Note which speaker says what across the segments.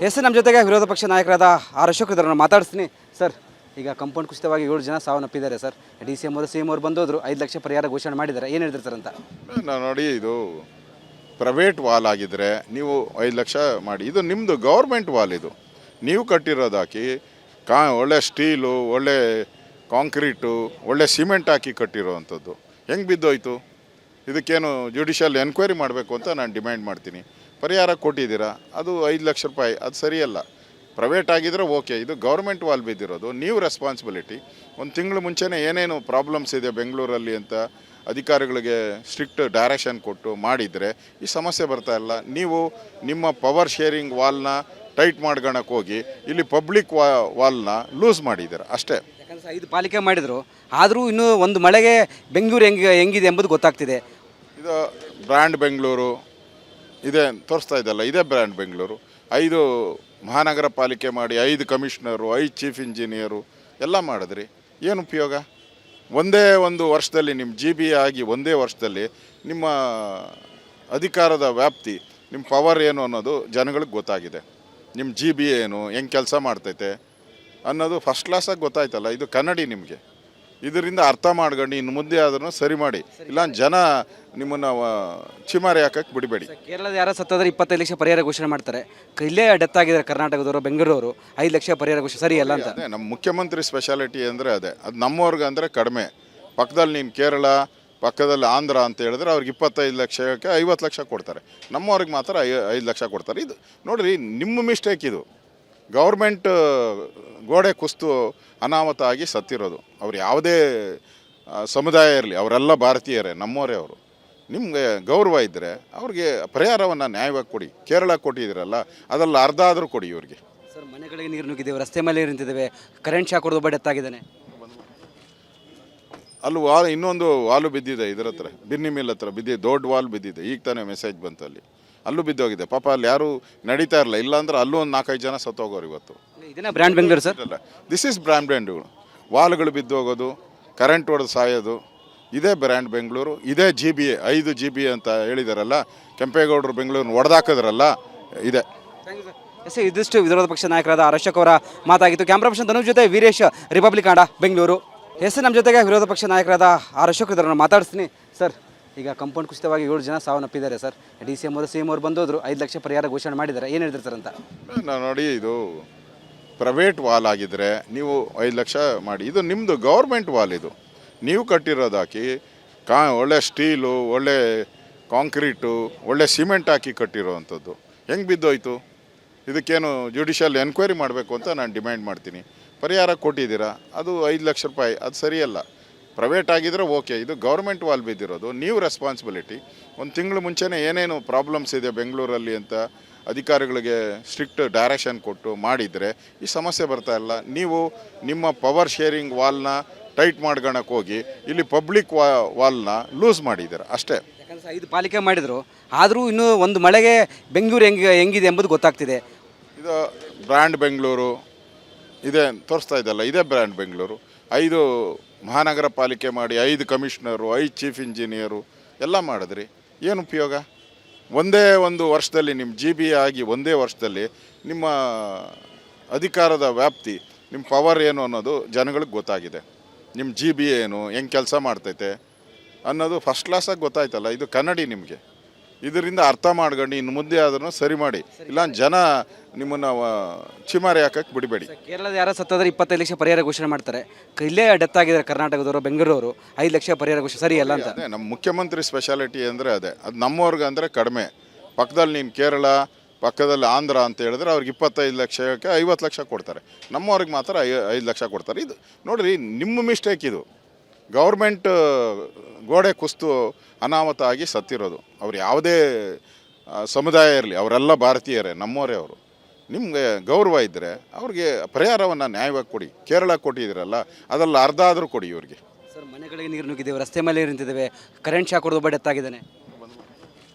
Speaker 1: S ನಮ್ಮ ಜೊತೆಗೆ ವಿರೋಧ ಪಕ್ಷ ನಾಯಕರಾದ ಆರ್ ಅಶೋಕ್ ಇದ್ರನ್ನ ಮಾತಾಡಿಸ್ತೀನಿ ಸರ್. ಈಗ ಕಂಪೌಂಡ್ ಕುಸಿತವಾಗಿ 7 ಜನ ಸಾವನ್ನಪ್ಪಿದ್ದಾರೆ ಸರ್. ಸಿ ಎಂ ಅವರು ಬಂದೋದ್ರು 5 ಲಕ್ಷ ಪರಿಹಾರ ಘೋಷಣೆ ಮಾಡಿದ್ದಾರೆ. ಏನು ಹೇಳ್ತಾರೆ ಸರ್ ಅಂತ?
Speaker 2: ನಾವು ನೋಡಿ, ಇದು ಪ್ರೈವೇಟ್ ವಾಲ್ ಆಗಿದ್ದರೆ ನೀವು 5 ಲಕ್ಷ ಮಾಡಿ, ಇದು ನಿಮ್ಮದು ಗೌರ್ಮೆಂಟ್ ವಾಲ್. ಇದು ನೀವು ಕಟ್ಟಿರೋದು ಹಾಕಿ ಒಳ್ಳೆ ಸ್ಟೀಲು, ಒಳ್ಳೆ ಕಾಂಕ್ರೀಟು, ಒಳ್ಳೆ ಸಿಮೆಂಟ್ ಹಾಕಿ ಕಟ್ಟಿರೋವಂಥದ್ದು ಹೆಂಗೆ ಬಿದ್ದೋಯ್ತು? ಇದಕ್ಕೇನು ಜುಡಿಷಿಯಲ್ ಎನ್ಕ್ವೈರಿ ಮಾಡಬೇಕು ಅಂತ ನಾನು ಡಿಮ್ಯಾಂಡ್ ಮಾಡ್ತೀನಿ. ಪರಿಹಾರ ಕೊಟ್ಟಿದ್ದೀರಾ, ಅದು 5 ಲಕ್ಷ ರೂಪಾಯಿ, ಅದು ಸರಿಯಲ್ಲ. ಪ್ರೈವೇಟ್ ಆಗಿದ್ರೆ ಓಕೆ, ಇದು ಗೌರ್ಮೆಂಟ್ ವಾಲ್ ಬಿದ್ದಿರೋದು, ನೀವು ರೆಸ್ಪಾನ್ಸಿಬಿಲಿಟಿ. ಒಂದು ತಿಂಗಳು ಮುಂಚೆನೇ ಏನೇನು ಪ್ರಾಬ್ಲಮ್ಸ್ ಇದೆ ಬೆಂಗಳೂರಲ್ಲಿ ಅಂತ ಅಧಿಕಾರಿಗಳಿಗೆ ಸ್ಟ್ರಿಕ್ಟ್ ಡೈರೆಕ್ಷನ್ ಕೊಟ್ಟು ಮಾಡಿದರೆ ಈ ಸಮಸ್ಯೆ ಬರ್ತಾ ಇಲ್ಲ. ನೀವು ನಿಮ್ಮ ಪವರ್ ಶೇರಿಂಗ್ ವಾಲ್ನ ಟೈಟ್ ಮಾಡ್ಕೊಳಕ್ಕೆ ಹೋಗಿ ಇಲ್ಲಿ ಪಬ್ಲಿಕ್ ವಾಲ್ನ ಲೂಸ್ ಮಾಡಿದ್ದೀರ ಅಷ್ಟೇ.
Speaker 1: ಯಾಕಂದರೆ 5 ಪಾಲಿಕೆ ಮಾಡಿದರು, ಆದರೂ ಇನ್ನೂ ಒಂದು ಮಳೆಗೆ ಬೆಂಗಳೂರು ಹೆಂಗಿದೆ ಎಂಬುದು ಗೊತ್ತಾಗ್ತಿದೆ.
Speaker 2: ಇದು ಬ್ರ್ಯಾಂಡ್ ಬೆಂಗಳೂರು ಇದೇ ತೋರಿಸ್ತಾ ಇದೆಯಲ್ಲ, ಇದೇ ಬ್ರ್ಯಾಂಡ್ ಬೆಂಗಳೂರು. 5 ಮಹಾನಗರ ಪಾಲಿಕೆ ಮಾಡಿ 5 ಕಮಿಷನರು, 5 ಚೀಫ್ ಇಂಜಿನಿಯರು ಎಲ್ಲ ಮಾಡಿದ್ರಿ, ಏನು ಉಪಯೋಗ? ಒಂದೇ ಒಂದು ವರ್ಷದಲ್ಲಿ ನಿಮ್ಮ GB ಆಗಿ ಒಂದೇ ವರ್ಷದಲ್ಲಿ ನಿಮ್ಮ ಅಧಿಕಾರದ ವ್ಯಾಪ್ತಿ, ನಿಮ್ಮ ಪವರ್ ಏನು ಅನ್ನೋದು ಜನಗಳಿಗೆ ಗೊತ್ತಾಗಿದೆ. ನಿಮ್ಮ GB ಏನು, ಹೆಂಗೆ ಕೆಲಸ ಮಾಡ್ತೈತೆ ಅನ್ನೋದು ಫಸ್ಟ್ ಕ್ಲಾಸಾಗಿ ಗೊತ್ತಾಯ್ತಲ್ಲ. ಇದು ಕನ್ನಡಿ ನಿಮಗೆ. ಇದರಿಂದ ಅರ್ಥ ಮಾಡ್ಕೊಂಡು ಇನ್ನು ಮುಂದೆ ಆದ್ರೂ ಸರಿ ಮಾಡಿ, ಇಲ್ಲ ಜನ ನಿಮ್ಮನ್ನು ಚಿಮಾರಿ ಹಾಕಕ್ಕೆ ಬಿಡಬೇಡಿ.
Speaker 1: ಕೇರಳದ ಯಾರೋ ಸತ್ತಂದ್ರೆ 25 ಲಕ್ಷ ಪರಿಹಾರ ಘೋಷಣೆ ಮಾಡ್ತಾರೆ. ಇಲ್ಲೇ ಡೆತ್ ಆಗಿದ್ದಾರೆ ಕರ್ನಾಟಕದವರು, ಬೆಂಗಳೂರು 5 ಲಕ್ಷ ಪರಿಹಾರ ಘೋಷಣೆ ಸರಿಯಲ್ಲ ಅಂತ.
Speaker 2: ಅದೇ ನಮ್ಮ ಮುಖ್ಯಮಂತ್ರಿ ಸ್ಪೆಷಾಲಿಟಿ ಅಂದರೆ ಅದೇ. ಅದು ನಮ್ಮವ್ರಿಗೆ ಅಂದರೆ ಕಡಿಮೆ. ಪಕ್ಕದಲ್ಲಿ ನೀನು ಕೇರಳ, ಪಕ್ಕದಲ್ಲಿ ಆಂಧ್ರ ಅಂತ ಹೇಳಿದ್ರೆ ಅವ್ರಿಗೆ 25 ಲಕ್ಷಕ್ಕೆ 50 ಲಕ್ಷ ಕೊಡ್ತಾರೆ. ನಮ್ಮವ್ರಿಗೆ ಮಾತ್ರ 5 ಲಕ್ಷ ಕೊಡ್ತಾರೆ. ಇದು ನೋಡಿರಿ, ನಿಮ್ಮ ಮಿಸ್ಟೇಕ್ ಇದು. ಗೌರ್ಮೆಂಟ್ ಗೋಡೆ ಕುಸ್ತು ಅನಾಹುತ ಆಗಿ ಸತ್ತಿರೋದು. ಅವ್ರು ಯಾವುದೇ ಸಮುದಾಯ ಇರಲಿ, ಅವರೆಲ್ಲ ಭಾರತೀಯರೇ, ನಮ್ಮವರೇ ಅವರು. ನಿಮಗೆ ಗೌರವ ಇದ್ದರೆ ಅವ್ರಿಗೆ ಪರಿಹಾರವನ್ನು ನ್ಯಾಯವಾಗಿ ಕೊಡಿ. ಕೇರಳ ಕೊಟ್ಟಿದ್ದೀರಲ್ಲ, ಅದರಲ್ಲಿ ಅರ್ಧ ಆದರೂ ಕೊಡಿ ಇವ್ರಿಗೆ.
Speaker 1: ಸರ್, ಮನೆಗಳಿಗೆ ನೀರು ನುಗ್ಗಿದ್ದೇವೆ, ರಸ್ತೆ ಮೇಲೆ ನೀರು ನಿಂತಿದ್ದೇವೆ, ಕರೆಂಟ್ ಶಾಕ್ ಹೊಡೆದು ಒಬ್ಬ ಡೆತ್ ಆಗಿದ್ದಾನೆ.
Speaker 2: ಅಲ್ಲಿ ಇನ್ನೊಂದು ವಾಲು ಬಿದ್ದಿದೆ, ಇದರ ಹತ್ರ ಬಿನ್ನಿ ಮಿಲ್ ಹತ್ರ ಬಿದ್ದಿದೆ, ದೊಡ್ಡ ವಾಲ್ ಬಿದ್ದಿದೆ. ಈಗ ತಾನೇ ಮೆಸೇಜ್ ಬಂತು, ಅಲ್ಲಿ ಅಲ್ಲೂ ಬಿದ್ದೋಗಿದೆ. ಪಾಪ ಅಲ್ಲಿ ಯಾರೂ ನಡೀತಾ ಇರಲ್ಲ, ಇಲ್ಲಾಂದ್ರೆ ಅಲ್ಲೂ ಒಂದು 4-5 ಜನ ಸತ್ತೋಗೋರು ಇವತ್ತು.
Speaker 1: ಇದನ್ನ brand Bengaluru sir.
Speaker 2: This is brand. ವಾಲ್ಗಳು ಬಿದ್ದೋಗೋದು, ಕರೆಂಟ್ ಹೊಡೆದು ಸಾಯೋದು, ಇದೇ ಬ್ರ್ಯಾಂಡ್ ಬೆಂಗಳೂರು. ಇದೇ GB 5 GB ಅಂತ ಹೇಳಿದಾರಲ್ಲ, ಕೆಂಪೇಗೌಡರು ಬೆಂಗಳೂರನ್ನ ಹೊಡೆದಾಕಿದ್ರಲ್ಲ, ಇದೆ.
Speaker 1: ಎಸ್, ಇದಿಷ್ಟು ವಿರೋಧ ಪಕ್ಷ ನಾಯಕರಾದ ಆರ್ ಅಶೋಕ್ ಅವರ ಮಾತಾಗಿತ್ತು. ಕ್ಯಾಮ್ರಾ ಪರ್ಸನ್ ಧನುಷ್ ಜೊತೆ ವೀರೇಶ್, ರಿಪಬ್ಲಿಕ್ ಕನ್ನಡ, ಬೆಂಗಳೂರು. ಎಸ್, ನಮ್ಮ ಜೊತೆಗೆ ವಿರೋಧ ಪಕ್ಷ ನಾಯಕರಾದ ಆರ್ ಅಶೋಕ್ ಇದ್ರನ್ನ ಮಾತಾಡಿಸ್ತೀನಿ ಸರ್. ಈಗ ಕಂಪೌಂಡ್ ಕುಸಿತವಾಗಿ 7 ಜನ ಸಾವನ್ನಪ್ಪಿದ್ದಾರೆ ಸರ್. ಸಿ ಎಂ ಅವರು ಬಂದೋದ್ರು 5 ಲಕ್ಷ ಪರಿಹಾರ ಘೋಷಣೆ ಮಾಡಿದ್ದಾರೆ. ಏನು ಹೇಳ್ತಾರೆ ಸರ್ ಅಂತ?
Speaker 2: ನಾವು ನೋಡಿ, ಇದು ಪ್ರೈವೇಟ್ ವಾಲ್ ಆಗಿದ್ದರೆ ನೀವು 5 ಲಕ್ಷ ಮಾಡಿ, ಇದು ನಿಮ್ಮದು ಗೌರ್ಮೆಂಟ್ ವಾಲ್. ಇದು ನೀವು ಕಟ್ಟಿರೋದು ಹಾಕಿ ಒಳ್ಳೆ ಸ್ಟೀಲು, ಒಳ್ಳೆ ಕಾಂಕ್ರೀಟು, ಒಳ್ಳೆ ಸಿಮೆಂಟ್ ಹಾಕಿ ಕಟ್ಟಿರೋವಂಥದ್ದು ಹೆಂಗೆ ಬಿದ್ದೋಯ್ತು? ಇದಕ್ಕೇನು ಜುಡಿಷಿಯಲ್ ಎನ್ಕ್ವೈರಿ ಮಾಡಬೇಕು ಅಂತ ನಾನು ಡಿಮ್ಯಾಂಡ್ ಮಾಡ್ತೀನಿ. ಪರಿಹಾರ ಕೊಟ್ಟಿದ್ದೀರಾ, ಅದು 5 ಲಕ್ಷ ರೂಪಾಯಿ, ಅದು ಸರಿಯಲ್ಲ. ಪ್ರೈವೇಟ್ ಆಗಿದ್ರೆ ಓಕೆ, ಇದು ಗೌರ್ಮೆಂಟ್ ವಾಲ್ ಬಿದ್ದಿರೋದು, ನೀವು ರೆಸ್ಪಾನ್ಸಿಬಿಲಿಟಿ. ಒಂದು ತಿಂಗಳು ಮುಂಚೆನೇ ಏನೇನು ಪ್ರಾಬ್ಲಮ್ಸ್ ಇದೆ ಬೆಂಗಳೂರಲ್ಲಿ ಅಂತ ಅಧಿಕಾರಿಗಳಿಗೆ ಸ್ಟ್ರಿಕ್ಟ್ ಡೈರೆಕ್ಷನ್ ಕೊಟ್ಟು ಮಾಡಿದರೆ ಈ ಸಮಸ್ಯೆ ಬರ್ತಾ ಇಲ್ಲ. ನೀವು ನಿಮ್ಮ ಪವರ್ ಶೇರಿಂಗ್ ವಾಲ್ನ ಟೈಟ್ ಮಾಡ್ಕೊಳಕ್ಕೆ ಹೋಗಿ ಇಲ್ಲಿ ಪಬ್ಲಿಕ್ ವಾಲ್ನ ಲೂಸ್ ಮಾಡಿದ್ದೀರ ಅಷ್ಟೇ.
Speaker 1: ಯಾಕಂದರೆ 5 ಪಾಲಿಕೆ ಮಾಡಿದರು, ಆದರೂ ಇನ್ನೂ ಒಂದು ಮಳೆಗೆ ಬೆಂಗಳೂರು ಹೆಂಗಿದೆ ಎಂಬುದು ಗೊತ್ತಾಗ್ತಿದೆ.
Speaker 2: ಇದು ಬ್ರ್ಯಾಂಡ್ ಬೆಂಗಳೂರು ಇದೇ ತೋರಿಸ್ತಾ ಇದೆಯಲ್ಲ, ಇದೇ ಬ್ರ್ಯಾಂಡ್ ಬೆಂಗಳೂರು. 5 ಮಹಾನಗರ ಪಾಲಿಕೆ ಮಾಡಿ 5 ಕಮಿಷನರು, 5 ಚೀಫ್ ಇಂಜಿನಿಯರು ಎಲ್ಲ ಮಾಡಿದ್ರಿ, ಏನು ಉಪಯೋಗ? ಒಂದೇ ಒಂದು ವರ್ಷದಲ್ಲಿ ನಿಮ್ಮ GB ಆಗಿ ಒಂದೇ ವರ್ಷದಲ್ಲಿ ನಿಮ್ಮ ಅಧಿಕಾರದ ವ್ಯಾಪ್ತಿ, ನಿಮ್ಮ ಪವರ್ ಏನು ಅನ್ನೋದು ಜನಗಳಿಗೆ ಗೊತ್ತಾಗಿದೆ. ನಿಮ್ಮ GB ಏನು, ಹೆಂಗೆ ಕೆಲಸ ಮಾಡ್ತೈತೆ ಅನ್ನೋದು ಫಸ್ಟ್ ಕ್ಲಾಸಾಗಿ ಗೊತ್ತಾಯ್ತಲ್ಲ. ಇದು ಕನ್ನಡಿ ನಿಮಗೆ. ಇದರಿಂದ ಅರ್ಥ ಮಾಡ್ಕೊಂಡು ಇನ್ನು ಮುಂದೆ ಆದ್ರೂ ಸರಿ ಮಾಡಿ, ಇಲ್ಲ ಜನ ನಿಮ್ಮನ್ನು ಚಿಮಾರಿ ಹಾಕಕ್ಕೆ ಬಿಡಬೇಡಿ.
Speaker 1: ಕೇರಳದ ಯಾರೋ ಸತ್ತಂದ್ರೆ 25 ಲಕ್ಷ ಪರಿಹಾರ ಘೋಷಣೆ ಮಾಡ್ತಾರೆ. ಇಲ್ಲೇ ಡೆತ್ ಆಗಿದ್ದಾರೆ ಕರ್ನಾಟಕದವರು, ಬೆಂಗಳೂರು 5 ಲಕ್ಷ ಪರಿಹಾರ ಘೋಷಣೆ ಸರಿಯಲ್ಲ ಅಂತ.
Speaker 2: ಅದೇ ನಮ್ಮ ಮುಖ್ಯಮಂತ್ರಿ ಸ್ಪೆಷಾಲಿಟಿ ಅಂದರೆ ಅದೇ. ಅದು ನಮ್ಮವ್ರಿಗೆ ಅಂದರೆ ಕಡಿಮೆ. ಪಕ್ಕದಲ್ಲಿ ನೀನು ಕೇರಳ, ಪಕ್ಕದಲ್ಲಿ ಆಂಧ್ರ ಅಂತ ಹೇಳಿದ್ರೆ ಅವ್ರಿಗೆ 25 ಲಕ್ಷಕ್ಕೆ 50 ಲಕ್ಷ ಕೊಡ್ತಾರೆ. ನಮ್ಮವ್ರಿಗೆ ಮಾತ್ರ 5 ಲಕ್ಷ ಕೊಡ್ತಾರೆ. ಇದು ನೋಡಿರಿ, ನಿಮ್ಮ ಮಿಸ್ಟೇಕ್ ಇದು. ಗೌರ್ಮೆಂಟ್ ಗೋಡೆ ಕುಸ್ತು ಅನಾಹುತ ಆಗಿ ಸತ್ತಿರೋದು. ಅವ್ರು ಯಾವುದೇ ಸಮುದಾಯ ಇರಲಿ, ಅವರೆಲ್ಲ ಭಾರತೀಯರೇ, ನಮ್ಮವರೇ ಅವರು. ನಿಮಗೆ ಗೌರವ ಇದ್ದರೆ ಅವ್ರಿಗೆ ಪರಿಹಾರವನ್ನು ನ್ಯಾಯವಾಗಿ ಕೊಡಿ. ಕೇರಳ ಕೊಟ್ಟಿದ್ದೀರಲ್ಲ, ಅದರಲ್ಲಿ ಅರ್ಧ ಆದರೂ ಕೊಡಿ ಇವ್ರಿಗೆ.
Speaker 1: ಸರ್, ಮನೆಗಳಿಗೆ ನೀರು ನುಗ್ಗಿದ್ದೇವೆ, ರಸ್ತೆ ಮೇಲೆ ನೀರು ನಿಂತಿದ್ದೇವೆ, ಕರೆಂಟ್ ಶಾಕ್ ಹೊಡೆದು ಒಬ್ಬ ಡೆತ್ ಆಗಿದ್ದಾನೆ.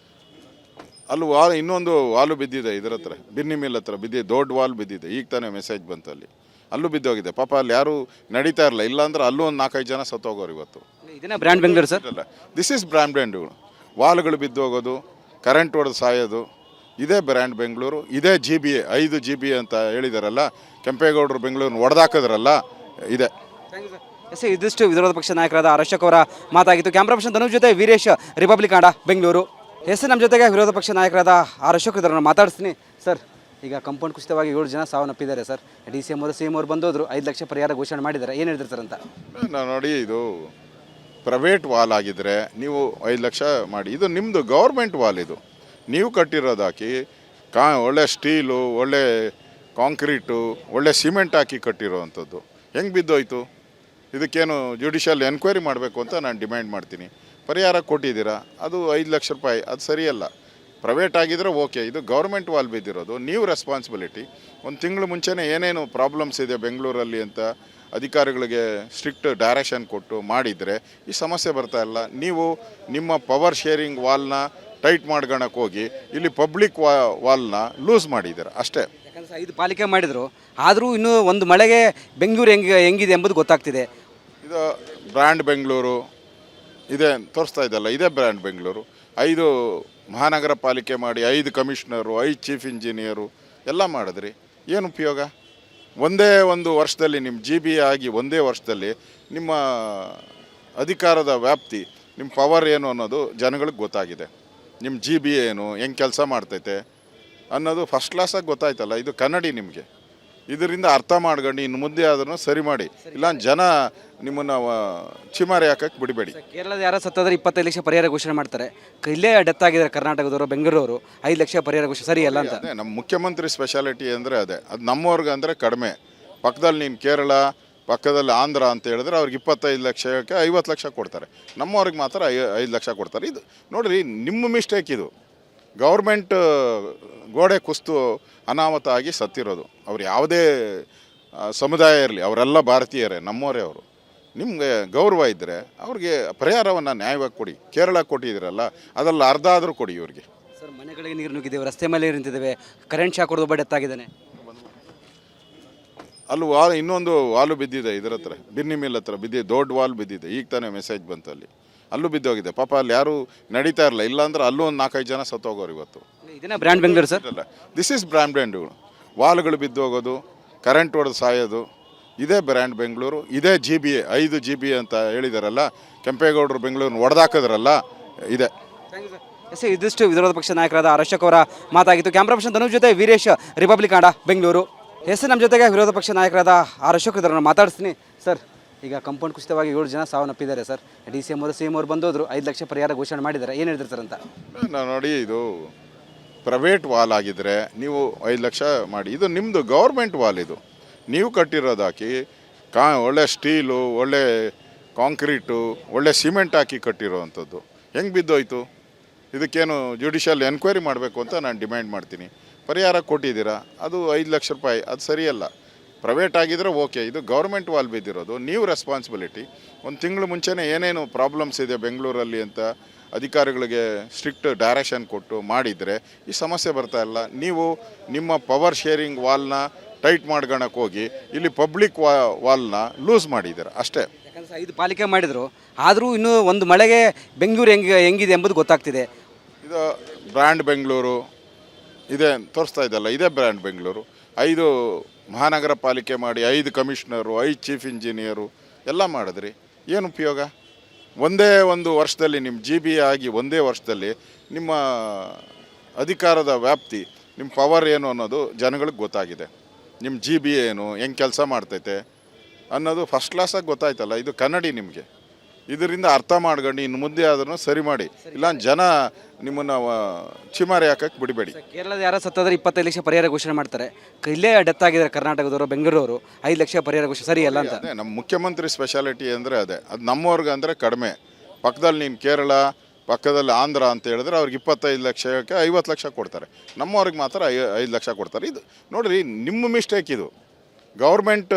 Speaker 2: ಅಲ್ಲಿ ಇನ್ನೊಂದು ವಾಲು ಬಿದ್ದಿದೆ, ಇದರ ಹತ್ರ ಬಿನ್ನಿ ಮಿಲ್ ಹತ್ರ ಬಿದ್ದಿದೆ, ದೊಡ್ಡ ವಾಲ್ ಬಿದ್ದಿದೆ. ಈಗ ತಾನೇ ಮೆಸೇಜ್ ಬಂತು, ಅಲ್ಲಿ ಅಲ್ಲೂ ಬಿದ್ದೋಗಿದೆ. ಪಾಪ ಅಲ್ಲಿ ಯಾರೂ ನಡೀತಾ ಇರಲ್ಲ, ಇಲ್ಲಾಂದ್ರೆ ಅಲ್ಲೂ ಒಂದು 4-5 ಜನ ಸತ್ತೋಗೋರು ಇವತ್ತು.
Speaker 1: ಇದನ್ನ brand Bengaluru sir.
Speaker 2: This is brand. ವಾಲ್ಗಳು ಬಿದ್ದೋಗೋದು, ಕರೆಂಟ್ ಹೊಡೆದು ಸಾಯೋದು, ಇದೇ ಬ್ರ್ಯಾಂಡ್ ಬೆಂಗಳೂರು, ಇದೇ GB 5 GB ಅಂತ ಹೇಳಿದಾರಲ್ಲ, ಕೆಂಪೇಗೌಡರು ಬೆಂಗಳೂರನ್ನ ಹೊಡೆದಾಕಿದ್ರಲ್ಲ, ಇದೆ.
Speaker 1: ಎಸ್ ಇದಿಷ್ಟು ವಿರೋಧ ಪಕ್ಷ ನಾಯಕರಾದ ಅಶೋಕ್ ಅವರ ಮಾತಾಗಿತ್ತು. ಕ್ಯಾಮ್ರಾ ಪರ್ಸನ್ ಧನುಷ್ ಜೊತೆ ವೀರೇಶ್, ರಿಪಬ್ಲಿಕ್ ಕನ್ನಡ, ಬೆಂಗಳೂರು. ಎಸ್ ನಮ್ಮ ಜೊತೆಗೆ ವಿರೋಧ ಪಕ್ಷ ನಾಯಕರಾದ ಅಶೋಕ್ ಇದ್ದಾರೆ, ಮಾತಾಡಿಸ್ತೀನಿ. ಸರ್, ಈಗ ಕಂಪೌಂಡ್ ಕುಸಿತವಾಗಿ 7 ಜನ ಸಾವನ್ನಪ್ಪಿದ್ದಾರೆ ಸರ್. DCM ಅವರು CM ಅವರು ಬಂದೋದ್ರು, 5 ಲಕ್ಷ ಪರಿಹಾರ ಘೋಷಣೆ ಮಾಡಿದ್ದಾರೆ. ಏನು ಹೇಳ್ತಾರೆ ಸರ್ ಅಂತ?
Speaker 2: ನೋಡಿ, ಇದು ಪ್ರೈವೇಟ್ ವಾಲ್ ಆಗಿದ್ದರೆ ನೀವು 5 ಲಕ್ಷ ಮಾಡಿ, ಇದು ನಿಮ್ಮದು ಗೌರ್ಮೆಂಟ್ ವಾಲ್. ಇದು ನೀವು ಕಟ್ಟಿರೋದಾಕಿ ಒಳ್ಳೆ ಸ್ಟೀಲು, ಒಳ್ಳೆ ಕಾಂಕ್ರೀಟು, ಒಳ್ಳೆ ಸಿಮೆಂಟ್ ಹಾಕಿ ಕಟ್ಟಿರೋವಂಥದ್ದು ಹೆಂಗೆ ಬಿದ್ದೋಯ್ತು? ಇದಕ್ಕೇನು ಜುಡಿಷಿಯಲ್ ಎನ್ಕ್ವೈರಿ ಮಾಡಬೇಕು ಅಂತ ನಾನು ಡಿಮ್ಯಾಂಡ್ ಮಾಡ್ತೀನಿ. ಪರಿಹಾರ ಕೊಟ್ಟಿದ್ದೀರಾ, ಅದು 5 ಲಕ್ಷ ರೂಪಾಯಿ, ಅದು ಸರಿಯಲ್ಲ. ಪ್ರೈವೇಟ್ ಆಗಿದ್ರೆ ಓಕೆ, ಇದು ಗೌರ್ಮೆಂಟ್ ವಾಲ್ ಬಿದ್ದಿರೋದು, ನೀವು ರೆಸ್ಪಾನ್ಸಿಬಿಲಿಟಿ. ಒಂದು ತಿಂಗಳು ಮುಂಚೆನೇ ಏನೇನು ಪ್ರಾಬ್ಲಮ್ಸ್ ಇದೆ ಬೆಂಗಳೂರಲ್ಲಿ ಅಂತ ಅಧಿಕಾರಿಗಳಿಗೆ ಸ್ಟ್ರಿಕ್ಟ್ ಡೈರೆಕ್ಷನ್ ಕೊಟ್ಟು ಮಾಡಿದರೆ ಈ ಸಮಸ್ಯೆ ಬರ್ತಾ ಇಲ್ಲ. ನೀವು ನಿಮ್ಮ ಪವರ್ ಶೇರಿಂಗ್ ವಾಲ್ನ ಟೈಟ್ ಮಾಡ್ಕೊಳಕ್ಕೆ ಹೋಗಿ ಇಲ್ಲಿ ಪಬ್ಲಿಕ್ ವಾಲ್ನ ಲೂಸ್ ಮಾಡಿದ್ದೀರ ಅಷ್ಟೇ.
Speaker 1: ಯಾಕಂದರೆ 5 ಪಾಲಿಕೆ ಮಾಡಿದರು, ಆದರೂ ಇನ್ನೂ ಒಂದು ಮಳೆಗೆ ಬೆಂಗಳೂರು ಹೆಂಗಿದೆ ಎಂಬುದು ಗೊತ್ತಾಗ್ತಿದೆ.
Speaker 2: ಇದು ಬ್ರ್ಯಾಂಡ್ ಬೆಂಗಳೂರು ಇದೆ ತೋರಿಸ್ತಾ ಇದ್ದಲ್ಲ, ಇದೇ ಬ್ರ್ಯಾಂಡ್ ಬೆಂಗಳೂರು. 5 ಮಹಾನಗರ ಪಾಲಿಕೆ ಮಾಡಿ, 5 ಕಮಿಷನರು, 5 ಚೀಫ್ ಇಂಜಿನಿಯರು ಎಲ್ಲ ಮಾಡಿದ್ರಿ, ಏನು ಉಪಯೋಗ? ಒಂದೇ ಒಂದು ವರ್ಷದಲ್ಲಿ ನಿಮ್ಮ GB ಆಗಿ ಒಂದೇ ವರ್ಷದಲ್ಲಿ ನಿಮ್ಮ ಅಧಿಕಾರದ ವ್ಯಾಪ್ತಿ, ನಿಮ್ಮ ಪವರ್ ಏನು ಅನ್ನೋದು ಜನಗಳಿಗೆ ಗೊತ್ತಾಗಿದೆ. ನಿಮ್ಮ GB ಏನು, ಹೆಂಗೆ ಕೆಲಸ ಮಾಡ್ತೈತೆ ಅನ್ನೋದು ಫಸ್ಟ್ ಕ್ಲಾಸಾಗಿ ಗೊತ್ತಾಯ್ತಲ್ಲ. ಇದು ಕನ್ನಡಿ ನಿಮಗೆ. ಇದರಿಂದ ಅರ್ಥ ಮಾಡ್ಕೊಂಡು ಇನ್ನು ಮುಂದೆ ಅದನ್ನು ಸರಿ ಮಾಡಿ, ಇಲ್ಲ ಜನ ನಿಮ್ಮನ್ನು ಚಿಮಾರಿ ಹಾಕಕ್ಕೆ ಬಿಡಬೇಡಿ.
Speaker 1: ಕೇರಳದ ಯಾರೋ ಸತ್ತಾದ್ರೆ 25 ಲಕ್ಷ ಪರಿಹಾರ ಘೋಷಣೆ ಮಾಡ್ತಾರೆ. ಇಲ್ಲೇ ಡೆತ್ ಆಗಿದ್ದಾರೆ ಕರ್ನಾಟಕದವರು, ಬೆಂಗಳೂರು 5 ಲಕ್ಷ ಪರಿಹಾರ ಘೋಷಣೆ ಸರಿಯಲ್ಲ ಅಂತ.
Speaker 2: ಅದೇ ನಮ್ಮ ಮುಖ್ಯಮಂತ್ರಿ ಸ್ಪೆಷಾಲಿಟಿ ಅಂದರೆ ಅದೇ. ಅದು ನಮ್ಮವ್ರಿಗೆ ಅಂದರೆ ಕಡಿಮೆ. ಪಕ್ಕದಲ್ಲಿ ನೀನು ಕೇರಳ, ಪಕ್ಕದಲ್ಲಿ ಆಂಧ್ರ ಅಂತ ಹೇಳಿದ್ರೆ ಅವ್ರಿಗೆ 25 ಲಕ್ಷಕ್ಕೆ 50 ಲಕ್ಷ ಕೊಡ್ತಾರೆ. ನಮ್ಮವ್ರಿಗೆ ಮಾತ್ರ 5 ಲಕ್ಷ ಕೊಡ್ತಾರೆ. ಇದು ನೋಡಿರಿ, ನಿಮ್ಮ ಮಿಸ್ಟೇಕ್ ಇದು. ಗೌರ್ಮೆಂಟ್ ಗೋಡೆ ಕುಸ್ತು ಅನಾಹುತ ಆಗಿ ಸತ್ತಿರೋದು. ಅವ್ರು ಯಾವುದೇ ಸಮುದಾಯ ಇರಲಿ, ಅವರೆಲ್ಲ ಭಾರತೀಯರೇ, ನಮ್ಮವರೇ ಅವರು. ನಿಮಗೆ ಗೌರವ ಇದ್ದರೆ ಅವ್ರಿಗೆ ಪರಿಹಾರವನ್ನು ನ್ಯಾಯವಾಗಿ ಕೊಡಿ. ಕೇರಳ ಕೊಟ್ಟಿದ್ದೀರಲ್ಲ, ಅದರಲ್ಲಿ ಅರ್ಧ ಆದರೂ ಕೊಡಿ ಇವ್ರಿಗೆ.
Speaker 1: ಸರ್, ಮನೆಗಳಿಗೆ ನೀರು ನುಗ್ಗಿದ್ದೇವೆ, ರಸ್ತೆ ಮೇಲೆ ನೀರು ನಿಂತಿದ್ದೇವೆ, ಕರೆಂಟ್ ಶಾಕ್ ಹೊಡೆದು ಒಬ್ಬ ಡೆತ್ ಆಗಿದ್ದಾನೆ.
Speaker 2: ಅಲ್ಲಿ ಇನ್ನೊಂದು ವಾಲು ಬಿದ್ದಿದೆ, ಇದರ ಹತ್ರ ಬಿನ್ನಿ ಮಿಲ್ ಹತ್ರ ಬಿದ್ದಿದೆ, ದೊಡ್ಡ ವಾಲ್ ಬಿದ್ದಿದೆ. ಈಗ ತಾನೇ ಮೆಸೇಜ್ ಬಂತು, ಅಲ್ಲಿ ಅಲ್ಲೂ ಬಿದ್ದೋಗಿದೆ. ಪಾಪ ಅಲ್ಲಿ ಯಾರೂ ನಡೀತಾ ಇರಲ್ಲ, ಇಲ್ಲಾಂದ್ರೆ ಅಲ್ಲೂ ಒಂದು 4-5 ಜನ ಸತ್ತೋಗೋರು ಇವತ್ತು.
Speaker 1: ಇದನ್ನ brand Bengaluru sir.
Speaker 2: This is brand. ವಾಲ್ಗಳು ಬಿದ್ದೋಗೋದು, ಕರೆಂಟ್ ಹೊಡೆದು ಸಾಯೋದು, ಇದೇ ಬ್ರ್ಯಾಂಡ್ ಬೆಂಗಳೂರು, ಇದೇ GB 5 GB ಅಂತ ಹೇಳಿದಾರಲ್ಲ, ಕೆಂಪೇಗೌಡರು ಬೆಂಗಳೂರನ್ನ ಹೊಡೆದಾಕಿದ್ರಲ್ಲ, ಇದೆ.
Speaker 1: ಎಸ್ ಇದಿಷ್ಟು ವಿರೋಧ ಪಕ್ಷ ನಾಯಕರಾದ ಅಶೋಕ್ ಅವರ ಮಾತಾಗಿತ್ತು. ಕ್ಯಾಮ್ರಾ ಪರ್ಸನ್ ಧನುಷ್ ಜೊತೆ ವೀರೇಶ್, ರಿಪಬ್ಲಿಕ್ ಕನ್ನಡ, ಬೆಂಗಳೂರು. ಎಸ್ ನಮ್ಮ ಜೊತೆಗೆ ವಿರೋಧ ಪಕ್ಷ ನಾಯಕರಾದ ಅಶೋಕ್ ಇದ್ದಾರೆ, ಮಾತಾಡಿಸ್ತೀನಿ. ಸರ್, ಈಗ ಕಂಪೌಂಡ್ ಕುಸಿತವಾಗಿ 7 ಜನ ಸಾವನ್ನಪ್ಪಿದ್ದಾರೆ ಸರ್. DCM ಅವರು CM ಅವರು ಬಂದೋದ್ರು, 5 ಲಕ್ಷ ಪರಿಹಾರ ಘೋಷಣೆ ಮಾಡಿದ್ದಾರೆ. ಏನು ಹೇಳ್ತಾರೆ ಸರ್ ಅಂತ?
Speaker 2: ನೋಡಿ, ಇದು ಪ್ರೈವೇಟ್ ವಾಲ್ ಆಗಿದ್ದರೆ ನೀವು 5 ಲಕ್ಷ ಮಾಡಿ, ಇದು ನಿಮ್ಮದು ಗೌರ್ಮೆಂಟ್ ವಾಲ್. ಇದು ನೀವು ಕಟ್ಟಿರೋದಾಕಿ ಒಳ್ಳೆ ಸ್ಟೀಲು, ಒಳ್ಳೆ ಕಾಂಕ್ರೀಟು, ಒಳ್ಳೆ ಸಿಮೆಂಟ್ ಹಾಕಿ ಕಟ್ಟಿರೋವಂಥದ್ದು ಹೆಂಗೆ ಬಿದ್ದೋಯ್ತು? ಇದಕ್ಕೇನು ಜುಡಿಷಿಯಲ್ ಎನ್ಕ್ವೈರಿ ಮಾಡಬೇಕು ಅಂತ ನಾನು ಡಿಮ್ಯಾಂಡ್ ಮಾಡ್ತೀನಿ. ಪರಿಹಾರ ಕೊಟ್ಟಿದ್ದೀರಾ, ಅದು 5 ಲಕ್ಷ ರೂಪಾಯಿ, ಅದು ಸರಿಯಲ್ಲ. ಪ್ರೈವೇಟ್ ಆಗಿದ್ರೆ ಓಕೆ, ಇದು ಗೌರ್ಮೆಂಟ್ ವಾಲ್ ಬಿದ್ದಿರೋದು, ನೀವು ರೆಸ್ಪಾನ್ಸಿಬಿಲಿಟಿ. ಒಂದು ತಿಂಗಳು ಮುಂಚೆನೇ ಏನೇನು ಪ್ರಾಬ್ಲಮ್ಸ್ ಇದೆ ಬೆಂಗಳೂರಲ್ಲಿ ಅಂತ ಅಧಿಕಾರಿಗಳಿಗೆ ಸ್ಟ್ರಿಕ್ಟ್ ಡೈರೆಕ್ಷನ್ ಕೊಟ್ಟು ಮಾಡಿದರೆ ಈ ಸಮಸ್ಯೆ ಬರ್ತಾ ಇಲ್ಲ. ನೀವು ನಿಮ್ಮ ಪವರ್ ಶೇರಿಂಗ್ ವಾಲ್ನ ಟೈಟ್ ಮಾಡ್ಕೊಳಕ್ಕೆ ಹೋಗಿ ಇಲ್ಲಿ ಪಬ್ಲಿಕ್ ವಾಲ್ನ ಲೂಸ್ ಮಾಡಿದ್ದೀರ ಅಷ್ಟೇ.
Speaker 1: ಯಾಕಂದರೆ 5 ಪಾಲಿಕೆ ಮಾಡಿದರು, ಆದರೂ ಇನ್ನೂ ಒಂದು ಮಳೆಗೆ ಬೆಂಗಳೂರು ಹೆಂಗಿದೆ ಎಂಬುದು ಗೊತ್ತಾಗ್ತಿದೆ.
Speaker 2: ಇದು ಬ್ರ್ಯಾಂಡ್ ಬೆಂಗಳೂರು ಇದೆ ತೋರಿಸ್ತಾ ಇದ್ದಲ್ಲ, ಇದೇ ಬ್ರ್ಯಾಂಡ್ ಬೆಂಗಳೂರು. 5 ಮಹಾನಗರ ಪಾಲಿಕೆ ಮಾಡಿ, 5 ಕಮಿಷನರು, 5 ಚೀಫ್ ಇಂಜಿನಿಯರು ಎಲ್ಲ ಮಾಡಿದ್ರಿ, ಏನು ಉಪಯೋಗ? ಒಂದೇ ಒಂದು ವರ್ಷದಲ್ಲಿ ನಿಮ್ಮ GB ಆಗಿ ಒಂದೇ ವರ್ಷದಲ್ಲಿ ನಿಮ್ಮ ಅಧಿಕಾರದ ವ್ಯಾಪ್ತಿ, ನಿಮ್ಮ ಪವರ್ ಏನು ಅನ್ನೋದು ಜನಗಳಿಗೆ ಗೊತ್ತಾಗಿದೆ. ನಿಮ್ಮ GB ಏನು, ಹೆಂಗೆ ಕೆಲಸ ಮಾಡ್ತೈತೆ ಅನ್ನೋದು ಫಸ್ಟ್ ಕ್ಲಾಸಾಗಿ ಗೊತ್ತಾಯ್ತಲ್ಲ. ಇದು ಕನ್ನಡಿ ನಿಮಗೆ. ಇದರಿಂದ ಅರ್ಥ ಮಾಡ್ಕೊಂಡು ಇನ್ನು ಮುಂದೆ ಅದನ್ನು ಸರಿ ಮಾಡಿ, ಇಲ್ಲ ಜನ ನಿಮ್ಮನ್ನು ಚಿಮಾರಿ ಹಾಕಕ್ಕೆ ಬಿಡಬೇಡಿ.
Speaker 1: ಕೇರಳದ ಯಾರೋ ಸತ್ತಾದ್ರೆ 25 ಲಕ್ಷ ಪರಿಹಾರ ಘೋಷಣೆ ಮಾಡ್ತಾರೆ. ಇಲ್ಲೇ ಡೆತ್ ಆಗಿದ್ದಾರೆ ಕರ್ನಾಟಕದವರು, ಬೆಂಗಳೂರು 5 ಲಕ್ಷ ಪರಿಹಾರ ಘೋಷಣೆ ಸರಿಯಲ್ಲ ಅಂತ.
Speaker 2: ಅದೇ ನಮ್ಮ ಮುಖ್ಯಮಂತ್ರಿ ಸ್ಪೆಷಾಲಿಟಿ ಅಂದರೆ ಅದೇ. ಅದು ನಮ್ಮವ್ರಿಗೆ ಅಂದರೆ ಕಡಿಮೆ. ಪಕ್ಕದಲ್ಲಿ ನೀನು ಕೇರಳ, ಪಕ್ಕದಲ್ಲಿ ಆಂಧ್ರ ಅಂತ ಹೇಳಿದ್ರೆ ಅವ್ರಿಗೆ 25 ಲಕ್ಷಕ್ಕೆ 50 ಲಕ್ಷ ಕೊಡ್ತಾರೆ. ನಮ್ಮವ್ರಿಗೆ ಮಾತ್ರ 5 ಲಕ್ಷ ಕೊಡ್ತಾರೆ. ಇದು ನೋಡಿರಿ, ನಿಮ್ಮ ಮಿಸ್ಟೇಕ್ ಇದು. ಗೌರ್ಮೆಂಟ್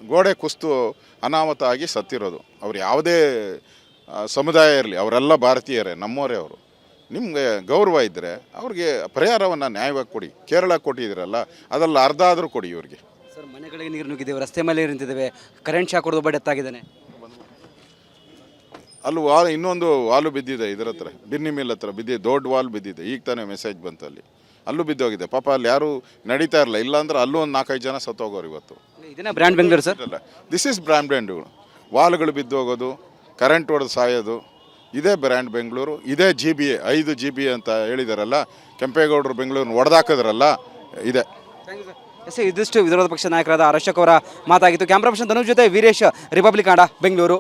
Speaker 2: ಗೋಡೆ ಕುಸ್ತು ಅನಾಹುತ ಆಗಿ ಸತ್ತಿರೋದು. ಅವ್ರು ಯಾವುದೇ ಸಮುದಾಯ ಇರಲಿ, ಅವರೆಲ್ಲ ಭಾರತೀಯರೇ, ನಮ್ಮವರೇ ಅವರು. ನಿಮಗೆ ಗೌರವ ಇದ್ದರೆ ಅವ್ರಿಗೆ ಪರಿಹಾರವನ್ನು ನ್ಯಾಯವಾಗಿ ಕೊಡಿ. ಕೇರಳ ಕೊಟ್ಟಿದ್ದೀರಲ್ಲ, ಅದರಲ್ಲಿ ಅರ್ಧ ಆದರೂ ಕೊಡಿ ಇವ್ರಿಗೆ.
Speaker 1: ಸರ್, ಮನೆಗಳಿಗೆ ನೀರು ನುಗ್ಗಿದ್ದೇವೆ, ರಸ್ತೆ ಮೇಲೆ ನೀರು ನಿಂತಿದ್ದೇವೆ, ಕರೆಂಟ್ ಶಾಕ್ ಹೊಡೆದು ಒಬ್ಬ ಡೆತ್ ಆಗಿದ್ದಾನೆ.
Speaker 2: ಇನ್ನೊಂದು ವಾಲು ಬಿದ್ದಿದೆ, ಇದರ ಹತ್ರ ಬಿನ್ನಿ ಮಿಲ್ ಹತ್ರ ಬಿದ್ದಿದೆ, ದೊಡ್ಡ ವಾಲ್ ಬಿದ್ದಿದೆ. ಈಗ ತಾನೇ ಮೆಸೇಜ್ ಬಂತು, ಅಲ್ಲಿ ಅಲ್ಲೂ ಬಿದ್ದೋಗಿದೆ ಪಾಪ ಅಲ್ಲಿ ಯಾರು ನಡೀತಾ ಇರಲ್ಲ ಇಲ್ಲಾಂದ್ರೆ ಅಲ್ಲೂ ಒಂದು 4-5 ಜನ ಸತ್ತೋಗೋರು ಇವತ್ತು.
Speaker 1: ಇದನ್ನ brand Bengaluru sir.
Speaker 2: This is brand ವಾಲ್ಗಳು ಬಿದ್ದೋಗೋದು, ಕರೆಂಟ್ ಹೊಡೆದು ಸಾಯೋದು, ಇದೇ ಬ್ರ್ಯಾಂಡ್ ಬೆಂಗಳೂರು. ಇದೇ GBA 5 GB ಅಂತ ಹೇಳಿದಾರಲ್ಲ, ಕೆಂಪೇಗೌಡರು ಬೆಂಗಳೂರನ್ನ ಹೊಡೆದಾಕಿದ್ರಲ್ಲ, ಇದೆ.
Speaker 1: ಎಸ್ ಇದಿಷ್ಟು ವಿರೋಧ ಪಕ್ಷ ನಾಯಕರಾದ ಅಶೋಕ್ ಅವರ ಮಾತಾಗಿತ್ತು. ಕ್ಯಾಮ್ರಾ ಪರ್ಸನ್ ಧನುಷ್ ಜೊತೆ ವೀರೇಶ್, ರಿಪಬ್ಲಿಕ್ ಕನ್ನಡ, ಬೆಂಗಳೂರು.